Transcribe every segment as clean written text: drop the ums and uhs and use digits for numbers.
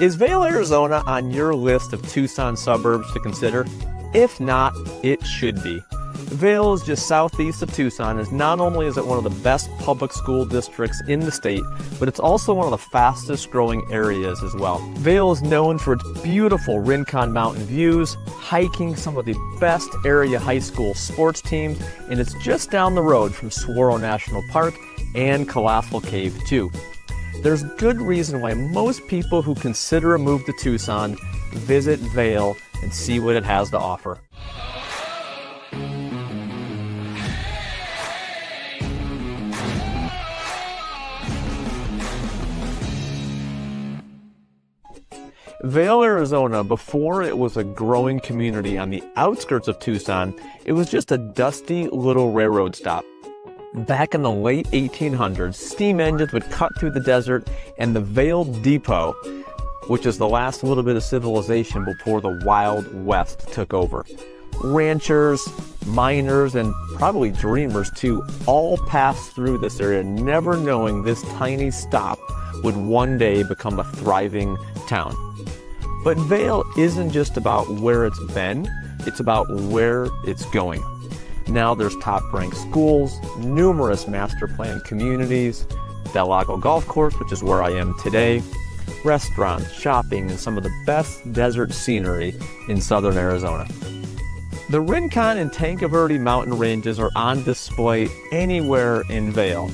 Is Vail, Arizona on your list of Tucson suburbs to consider? If not, it should be. Vail is just southeast of Tucson, and not only is it one of the best public school districts in the state, but it's also one of the fastest growing areas as well. Vail is known for its beautiful Rincon Mountain views, hiking some of the best area high school sports teams, and it's just down the road from Saguaro National Park and Colossal Cave too. There's good reason why most people who consider a move to Tucson visit Vail and see what it has to offer. Vail, Arizona, before it was a growing community on the outskirts of Tucson, it was just a dusty little railroad stop. Back in the late 1800s, steam engines would cut through the desert, and the Vail Depot, which is the last little bit of civilization before the Wild West took over. Ranchers, miners, and probably dreamers too, all passed through this area, never knowing this tiny stop would one day become a thriving town. But Vail isn't just about where it's been, it's about where it's going. Now there's top-ranked schools, numerous master plan communities, Del Lago Golf Course, which is where I am today, restaurants, shopping, and some of the best desert scenery in southern Arizona. The Rincon and Tanque Verde mountain ranges are on display anywhere in Vail.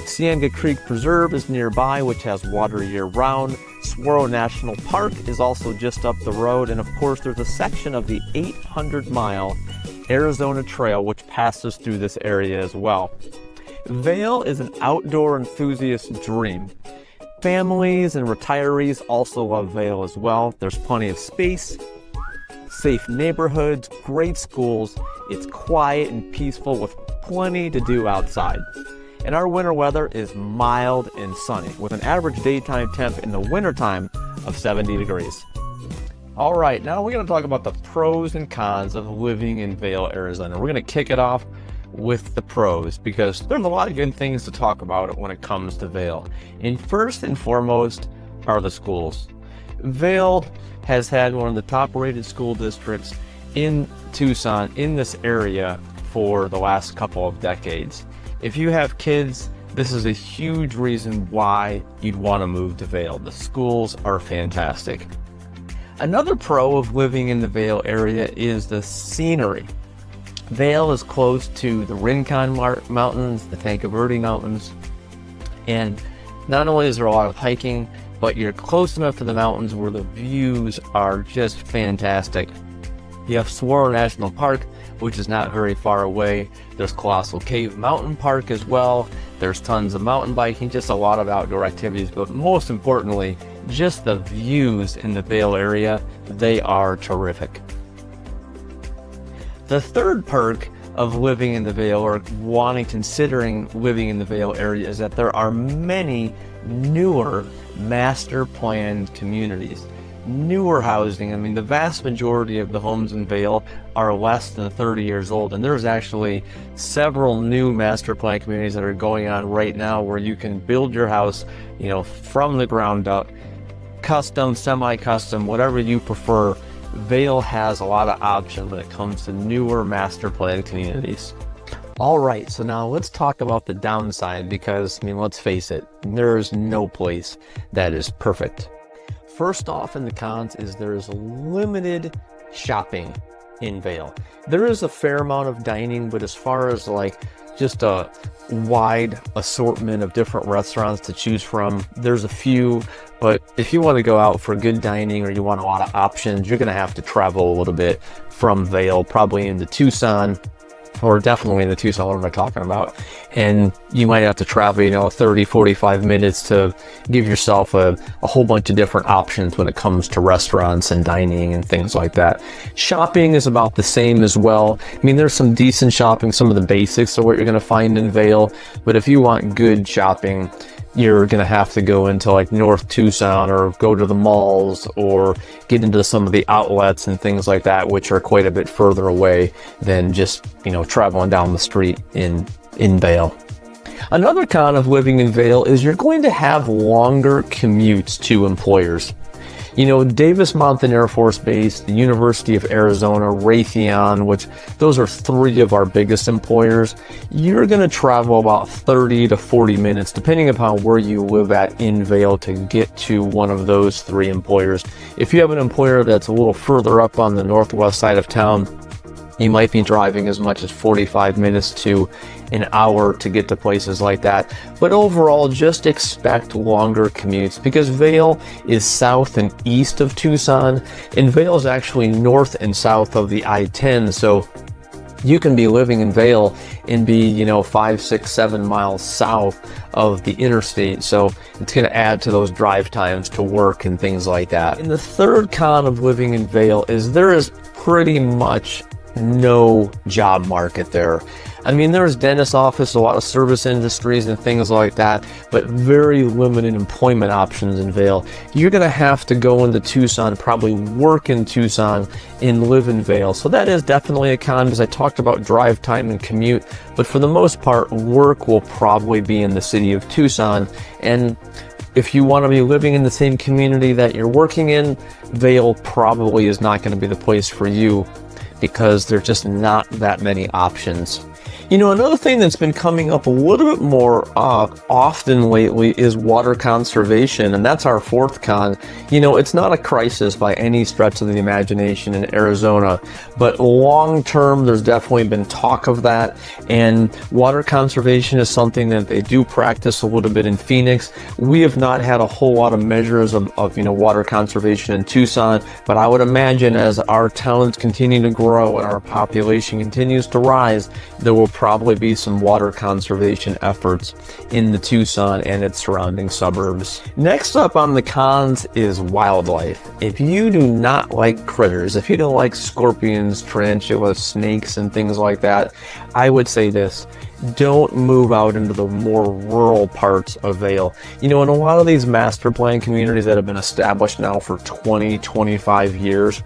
Cienega Creek Preserve is nearby, which has water year-round. Saguaro National Park is also just up the road, and of course there's a section of the 800-mile Arizona Trail which passes through this area as well. Vail is an outdoor enthusiast's dream. Families and retirees also love Vail as well. There's plenty of space, safe neighborhoods, great schools. It's quiet and peaceful with plenty to do outside. And our winter weather is mild and sunny with an average daytime temp in the wintertime of 70 degrees. All right, now we're going to talk about the pros and cons of living in Vail, Arizona. We're going to kick it off with the pros because there's a lot of good things to talk about when it comes to Vail. And first and foremost are the schools. Vail has had one of the top-rated school districts in Tucson, in this area, for the last couple of decades. If you have kids, this is a huge reason why you'd want to move to Vail. The schools are fantastic. Another pro of living in the Vail area is the scenery. Vail is close to the Rincon Mountains, the Tanque Verde Mountains, and not only is there a lot of hiking, but you're close enough to the mountains where the views are just fantastic. You have Saguaro National Park, which is not very far away. There's Colossal Cave Mountain Park as well. There's tons of mountain biking, just a lot of outdoor activities, but most importantly, just the views in the Vail area, they are terrific. The third perk of living in the Vail, or considering living in the Vail area, is that there are many newer master planned communities. Newer housing. I mean, the vast majority of the homes in Vail are less than 30 years old, and there's actually several new master plan communities that are going on right now where you can build your house, from the ground up, custom, semi-custom, whatever you prefer. Vail has a lot of options when it comes to newer master plan communities. All right, so now let's talk about the downside because, let's face it, there's no place that is perfect. First off in the cons is there's limited shopping in Vail. There is a fair amount of dining, but as far as just a wide assortment of different restaurants to choose from, there's a few, but if you want to go out for good dining or you want a lot of options, you're going to have to travel a little bit from Vail, probably into Tucson, or definitely in the Tucson, what am I talking about? And you might have to travel, 30, 45 minutes to give yourself a whole bunch of different options when it comes to restaurants and dining and things like that. Shopping is about the same as well. There's some decent shopping, some of the basics are what you're going to find in Vail, but if you want good shopping, you're going to have to go into North Tucson or go to the malls or get into some of the outlets and things like that, which are quite a bit further away than just, traveling down the street in Vail. Another con of living in Vail is you're going to have longer commutes to employers. You know, Davis Mountain Air Force Base, the University of Arizona, Raytheon, which those are 3 of our biggest employers, you're going to travel about 30 to 40 minutes, depending upon where you live at in Vail, to get to one of those 3 employers. If you have an employer that's a little further up on the northwest side of town, you might be driving as much as 45 minutes to an hour to get to places like that. But overall, just expect longer commutes, because Vail is south and east of Tucson, and Vail is actually north and south of the I-10. So you can be living in Vail and be, you know, 5, 6, 7 miles south of the interstate. So it's going to add to those drive times to work and things like that. And the third con of living in Vail is there is pretty much no job market there. I mean, there's dentist office, a lot of service industries and things like that, but very limited employment options in Vail. You're going to have to go into Tucson, probably work in Tucson, and live in Vail. So that is definitely a con, because I talked about drive time and commute, but for the most part, work will probably be in the city of Tucson. And if you want to be living in the same community that you're working in, Vail probably is not going to be the place for you, because there's just not that many options. You know, another thing that's been coming up a little bit more often lately is water conservation, and that's our fourth con. You know, it's not a crisis by any stretch of the imagination in Arizona, but long term, there's definitely been talk of that, and water conservation is something that they do practice a little bit in Phoenix. We have not had a whole lot of measures of you know, water conservation in Tucson, but I would imagine as our towns continue to grow and our population continues to rise, there will probably be some water conservation efforts in the Tucson and its surrounding suburbs. Next up on the cons is wildlife. If you do not like critters, if you don't like scorpions, tarantulas, snakes, and things like that, I would say this: don't move out into the more rural parts of Vail. You know, in a lot of these master plan communities that have been established now for 20, 25 years,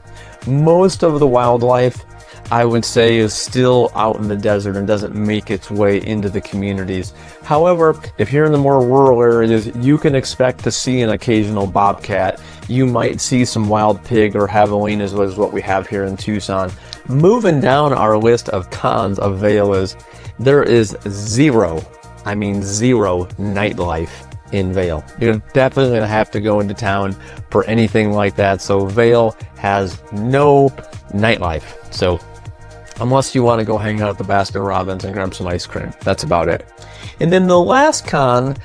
most of the wildlife, I would say, is still out in the desert and doesn't make its way into the communities. However, if you're in the more rural areas, you can expect to see an occasional bobcat. You might see some wild pig or javelina, is what we have here in Tucson. Moving down our list of cons of Vail is there is zero nightlife in Vail. You're definitely going to have to go into town for anything like that. So Vail has no nightlife. So unless you want to go hang out at the Baskin Robbins and grab some ice cream, that's about it. And then the last con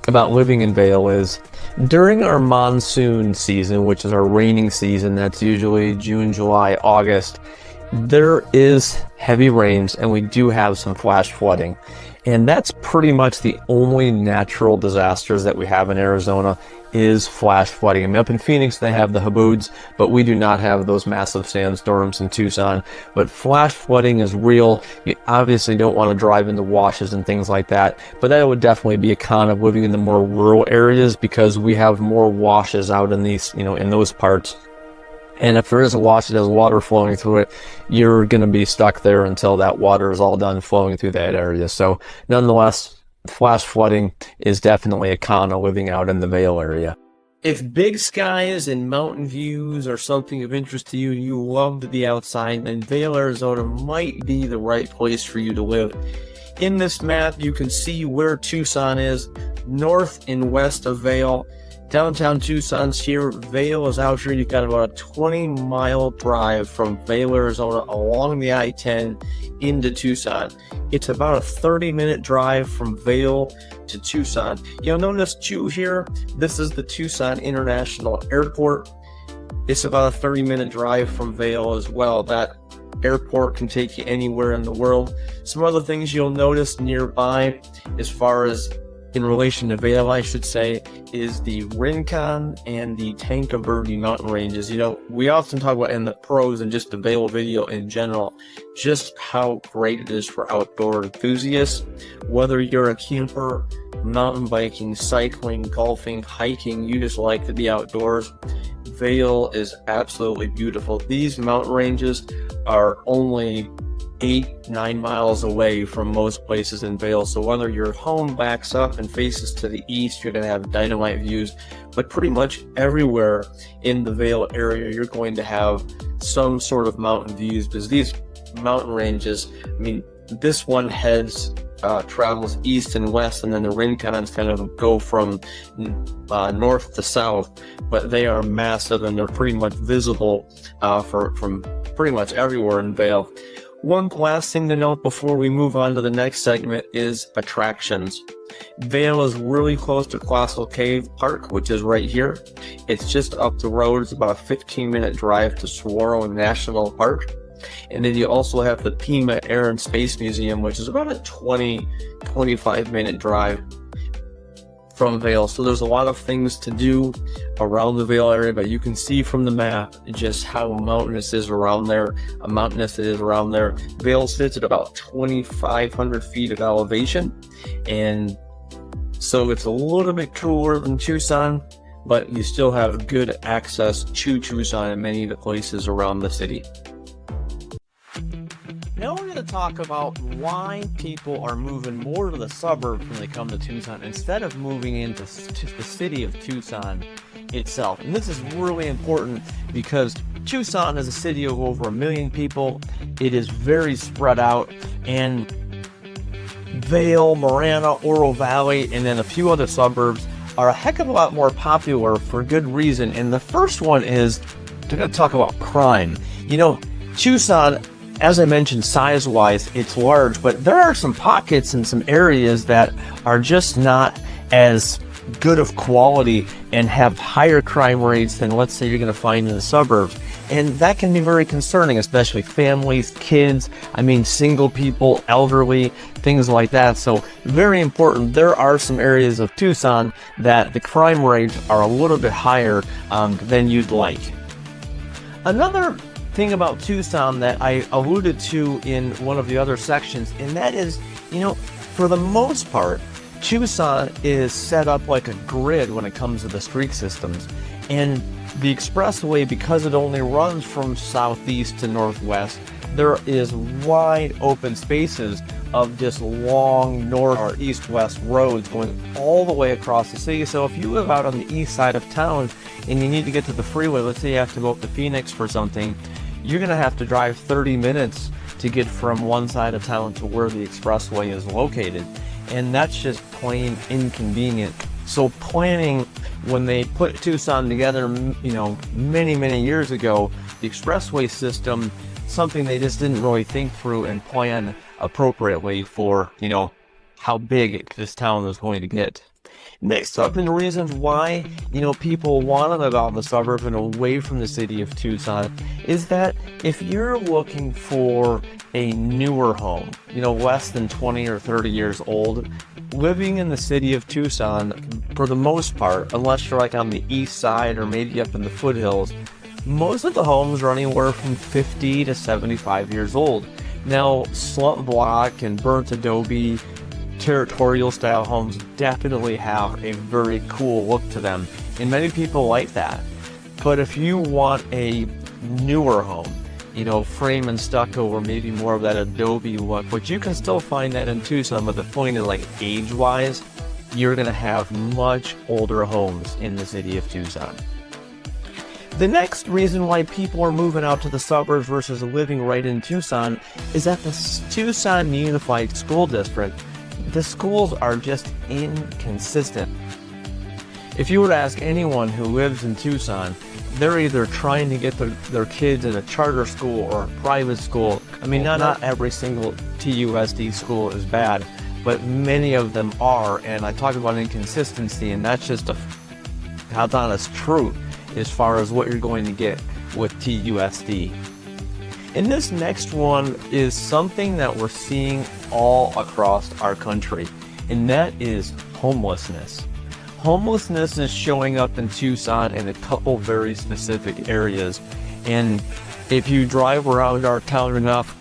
about living in Vail is during our monsoon season, which is our raining season, that's usually June, July, August, there is heavy rains and we do have some flash flooding. And that's pretty much the only natural disasters that we have in Arizona is flash flooding. I mean, up in Phoenix, they have the haboods, but we do not have those massive sandstorms in Tucson. But flash flooding is real. You obviously don't want to drive into washes and things like that, but that would definitely be a con of living in the more rural areas, because we have more washes out in these, you know, in those parts. And if there is a wash that has water flowing through it, you're going to be stuck there until that water is all done flowing through that area. So nonetheless, flash flooding is definitely a con of living out in the Vail area. If big skies and mountain views are something of interest to you and you love to be outside, then Vail, Arizona might be the right place for you to live. In this map, you can see where Tucson is, north and west of Vail. Downtown Tucson's here. Vail is out here. You've got about a 20-mile drive from Vail, Arizona, along the I-10 into Tucson. It's about a 30-minute drive from Vail to Tucson. You'll notice too here, this is the Tucson International Airport. It's about a 30-minute drive from Vail as well. That airport can take you anywhere in the world. Some other things you'll notice nearby, as far as in relation to Vail, I should say, is the Rincon and the Tanque Verde mountain ranges. You know, we often talk about in the pros and just the Vail video in general, just how great it is for outdoor enthusiasts. Whether you're a camper, mountain biking, cycling, golfing, hiking, you just like to be outdoors, Vail is absolutely beautiful. These mountain ranges are only 8-9 miles away from most places in Vail. So whether your home backs up and faces to the east, you're going to have dynamite views, but pretty much everywhere in the Vail area, you're going to have some sort of mountain views, because these mountain ranges, I mean, this one travels east and west, and then the rincons kind of go from north to south, but they are massive and they're pretty much visible from pretty much everywhere in Vail. One last thing to note before we move on to the next segment is attractions. Vail is really close to Colossal Cave Park, which is right here. It's just up the road. It's about a 15-minute drive to Saguaro National Park. And then you also have the Pima Air and Space Museum, which is about a 25-minute drive from Vail. So there's a lot of things to do around the Vail area, but you can see from the map just how mountainous it is around there. Vail sits at about 2,500 feet of elevation, and so it's a little bit cooler than Tucson, but you still have good access to Tucson and many of the places around the city. Now we're going to talk about why people are moving more to the suburbs when they come to Tucson instead of moving into the city of Tucson itself. And this is really important because Tucson is a city of over 1 million people. It is very spread out, and Vail, Marana, Oro Valley, and then a few other suburbs are a heck of a lot more popular for good reason. And the first one is, they're going to talk about crime. You know, Tucson, as I mentioned, size-wise, it's large, but there are some pockets and some areas that are just not as good of quality and have higher crime rates than, let's say, you're going to find in the suburbs. And that can be very concerning, especially families, kids, single people, elderly, things like that. So very important. There are some areas of Tucson that the crime rates are a little bit higher than you'd like. Another thing about Tucson that I alluded to in one of the other sections, and that is, for the most part, Tucson is set up like a grid when it comes to the street systems. And the expressway, because it only runs from southeast to northwest, there is wide open spaces of just long north or east-west roads going all the way across the city. So if you live out on the east side of town and you need to get to the freeway, let's say you have to go up to Phoenix for something, you're going to have to drive 30 minutes to get from one side of town to where the expressway is located. And that's just plain inconvenient. So planning, when they put Tucson together, many years ago, the expressway system, something they just didn't really think through and plan appropriately for, how big this town is going to get. Next up, and the reasons why, people want to live out in the suburbs and away from the city of Tucson is that if you're looking for a newer home, less than 20 or 30 years old, living in the city of Tucson, for the most part, unless you're like on the east side or maybe up in the foothills, most of the homes are anywhere from 50 to 75 years old. Now, slump block and burnt adobe territorial style homes definitely have a very cool look to them, and many people like that. But if you want a newer home, frame and stucco or maybe more of that adobe look, but you can still find that in Tucson, but the point is, like, age-wise, you're going to have much older homes in the city of Tucson. The next reason why people are moving out to the suburbs versus living right in Tucson is that the Tucson Unified School District, the schools are just inconsistent. If you were to ask anyone who lives in Tucson, they're either trying to get their kids in a charter school or a private school. Not every single TUSD school is bad, but many of them are. And I talk about inconsistency, and that's just a God's honest truth as far as what you're going to get with TUSD. And this next one is something that we're seeing all across our country, and that is homelessness. Homelessness is showing up in Tucson in a couple very specific areas. And if you drive around our town enough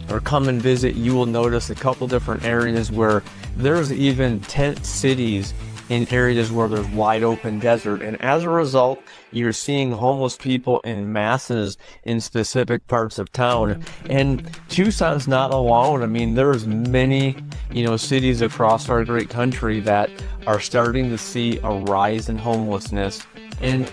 or come and visit, you will notice a couple different areas where there's even tent cities in areas where there's wide open desert. And as a result, you're seeing homeless people in masses in specific parts of town. And Tucson's not alone. I mean, there's many, cities across our great country that are starting to see a rise in homelessness. And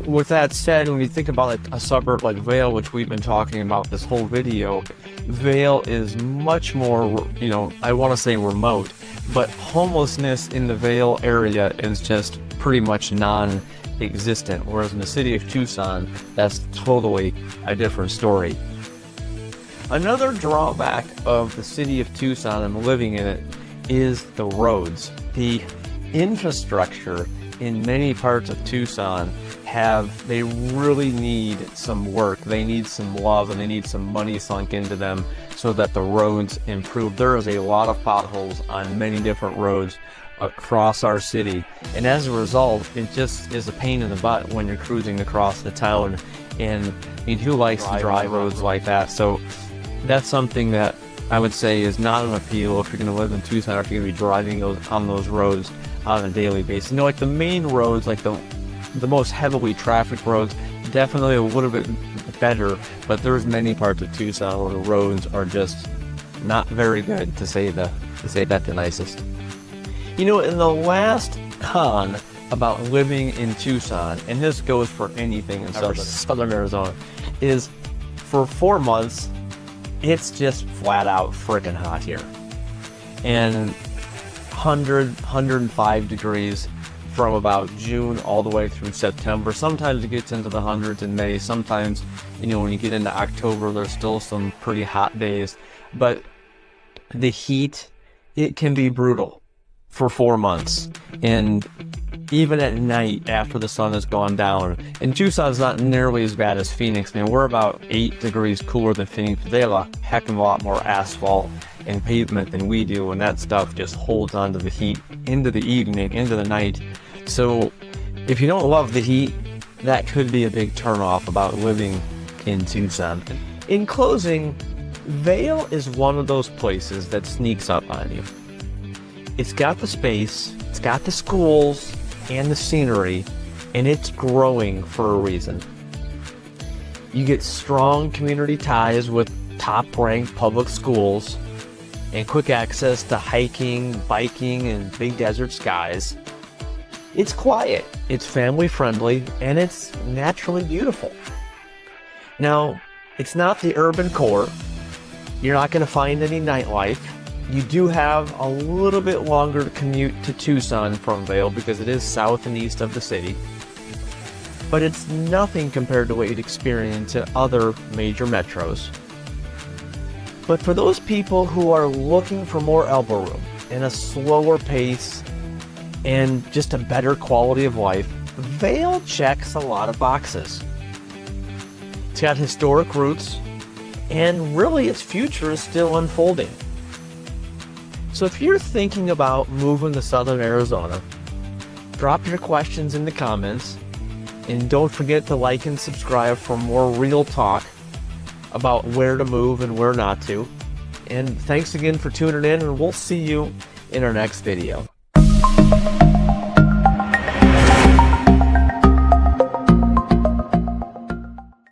with that said, when you think about a suburb like Vail, which we've been talking about this whole video, Vail is much more, I want to say remote, but homelessness in the Vail area is just pretty much non-existent. Whereas in the city of Tucson, that's totally a different story. Another drawback of the city of Tucson and living in it is the roads. The infrastructure in many parts of Tucson they really need some work. They need some love, and they need some money sunk into them so that the roads improve. There is a lot of potholes on many different roads across our city, and as a result, it just is a pain in the butt when you're cruising across the town. And who likes to drive roads like that? So that's something that I would say is not an appeal if you're going to live in Tucson, or if you're going to be driving on those roads on a daily basis. Like the main roads, like the most heavily trafficked roads, definitely a little bit better, but there's many parts of Tucson where the roads are just not very good, to say that the nicest. In the last con about living in Tucson, and this goes for anything in southern Arizona, is for 4 months, it's just flat out freaking hot here. And 105 degrees from about June all the way through September. Sometimes it gets into the hundreds in May. Sometimes, when you get into October, there's still some pretty hot days. But the heat, it can be brutal for 4 months. And even at night after the sun has gone down, and Tucson's not nearly as bad as Phoenix. We're about 8 degrees cooler than Phoenix. They have a heck of a lot more asphalt and pavement than we do, and that stuff just holds onto the heat into the evening, into the night. So if you don't love the heat, that could be a big turnoff about living in Tucson. In closing, Vail is one of those places that sneaks up on you. It's got the space, it's got the schools and the scenery, and it's growing for a reason. You get strong community ties with top-ranked public schools and quick access to hiking, biking, and big desert skies. It's quiet, it's family-friendly, and it's naturally beautiful. Now, it's not the urban core. You're not going to find any nightlife. You do have a little bit longer to commute to Tucson from Vail because it is south and east of the city. But it's nothing compared to what you'd experience at other major metros. But for those people who are looking for more elbow room and a slower pace and just a better quality of life, Vail checks a lot of boxes. It's got historic roots, and really its future is still unfolding. So if you're thinking about moving to southern Arizona, drop your questions in the comments, and don't forget to like and subscribe for more real talk about where to move and where not to. And thanks again for tuning in, and we'll see you in our next video.